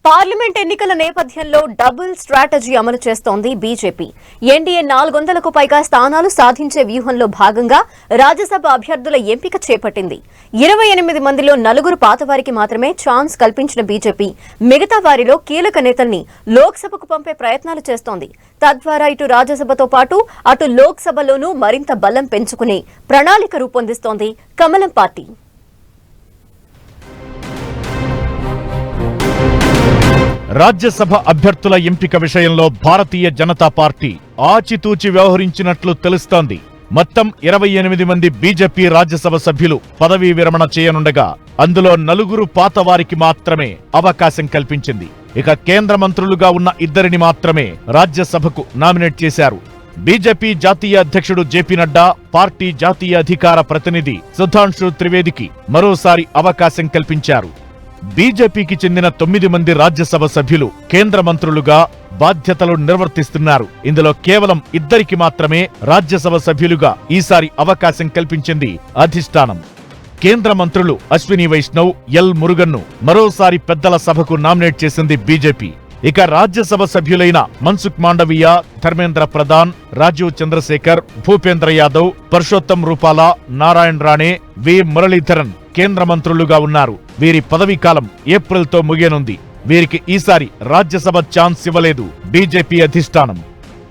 Parliament ఎన్నికల నేపథ్యంలో double strategy అమలు చేస్తోంది బీజేపీ. ఎన్డీఏ 400కు పైగా స్థానాలు సాధించే వ్యూహంలో భాగంగా రాజ్యసభ అభ్యర్థుల ఎంపిక చేపట్టింది. 28 మందిలో 4 పాతవారికి మాత్రమే ఛాన్స్ కల్పించిన బీజేపీ మిగతా వారిలో కీలక నేతల్ని లోక్సభకు పంపే ప్రయత్నాలు చేస్తోంది. తద్వారా ఇటు రాజ్యసభతో పాటు అటు లోక్సభలోనూ మరింత బలం పెంచుకునే ప్రణాళిక రూపొందిస్తోంది కమలం పార్టీ. రాజ్యసభ అభ్యర్థుల ఎంపిక విషయంలో భారతీయ జనతా పార్టీ ఆచితూచి వ్యవహరించినట్లు తెలుస్తోంది. మొత్తం 28 మంది బీజేపీ రాజ్యసభ సభ్యులు పదవీ విరమణ చేయనుండగా అందులో 4 పాతవారికి మాత్రమే అవకాశం కల్పించింది. ఇక కేంద్ర మంత్రులుగా ఉన్న 2 మాత్రమే రాజ్యసభకు నామినేట్ చేశారు. బీజేపీ జాతీయ అధ్యక్షుడు జేపీ నడ్డా, పార్టీ జాతీయ అధికార ప్రతినిధి సుధాంశు త్రివేదికి మరోసారి అవకాశం కల్పించారు. బీజేపీకి చెందిన 9 మంది రాజ్యసభ సభ్యులు కేంద్ర మంత్రులుగా బాధ్యతలు నిర్వర్తిస్తున్నారు. ఇందులో కేవలం 2 మాత్రమే రాజ్యసభ సభ్యులుగా ఈసారి అవకాశం కల్పించింది అధిష్టానం. కేంద్ర మంత్రులు అశ్విని వైష్ణవ్, ఎల్ మురుగన్ను మరోసారి పెద్దల సభకు నామినేట్ చేసింది బీజేపీ. ఇక రాజ్యసభ సభ్యులైన మన్సుఖ్ మాండవీయ, ధర్మేంద్ర ప్రధాన్, రాజీవ్ చంద్రశేఖర్, భూపేంద్ర యాదవ్, పర్షోత్తం రూపాలా, నారాయణ్ రాణే, వి మురళీధరన్ కేంద్ర మంత్రులుగా ఉన్నారు. వీరి పదవీ కాలం ఏప్రిల్తో ముగియనుంది. వీరికి ఈసారి రాజ్యసభ ఛాన్స్ ఇవ్వలేదు బీజేపీ అధిష్టానం.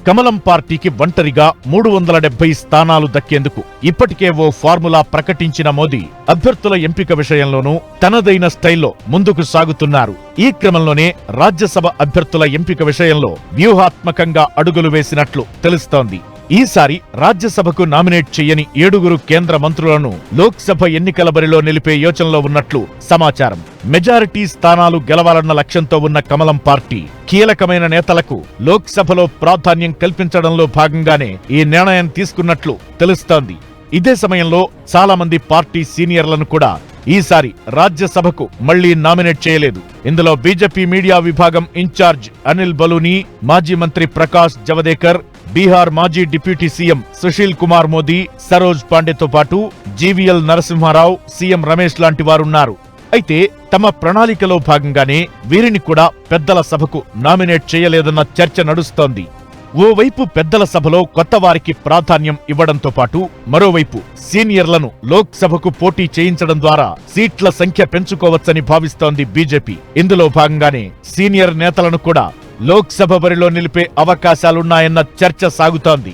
కమలం పార్టీకి ఒంటరిగా 370 స్థానాలు దక్కేందుకు ఇప్పటికే ఓ ఫార్ములా ప్రకటించిన మోదీ అభ్యర్థుల ఎంపిక విషయంలోనూ తనదైన స్టైల్లో ముందుకు సాగుతున్నారు. ఈ క్రమంలోనే రాజ్యసభ అభ్యర్థుల ఎంపిక విషయంలో వ్యూహాత్మకంగా అడుగులు వేసినట్లు తెలుస్తోంది. ఈసారి రాజ్యసభకు నామినేట్ చేయని 7 కేంద్ర మంత్రులను లోక్సభ ఎన్నికల బరిలో నిలిపే యోచనలో ఉన్నట్లు సమాచారం. మెజారిటీ స్థానాలు గెలవాలన్న లక్ష్యంతో ఉన్న కమలం పార్టీ కీలకమైన నేతలకు లోక్సభలో ప్రాధాన్యం కల్పించడంలో భాగంగానే ఈ నిర్ణయం తీసుకున్నట్లు తెలుస్తోంది. ఇదే సమయంలో చాలా మంది పార్టీ సీనియర్లను కూడా ఈసారి రాజ్యసభకు మళ్లీ నామినేట్ చేయలేదు. ఇందులో బీజేపీ మీడియా విభాగం ఇన్ఛార్జ్ అనిల్ బలూని, మాజీ మంత్రి ప్రకాష్ జవదేకర్, బీహార్ మాజీ డిప్యూటీ సీఎం సుశీల్ కుమార్ మోదీ, సరోజ్ పాండేతో పాటు జీవీఎల్ నరసింహారావు, సీఎం రమేష్ లాంటి వారున్నారు. అయితే తమ ప్రణాళికలో భాగంగానే వీరిని కూడా పెద్దల సభకు నామినేట్ చేయలేదన్న చర్చ నడుస్తోంది. ఓవైపు పెద్దల సభలో కొత్త వారికి ప్రాధాన్యం ఇవ్వడంతో పాటు మరోవైపు సీనియర్లను లోక్సభకు పోటీ చేయించడం ద్వారా సీట్ల సంఖ్య పెంచుకోవచ్చని భావిస్తోంది బీజేపీ. ఇందులో భాగంగానే సీనియర్ నేతలను కూడా లోక్సభ బరిలో నిలిపే అవకాశాలున్నాయన్న చర్చ సాగుతోంది.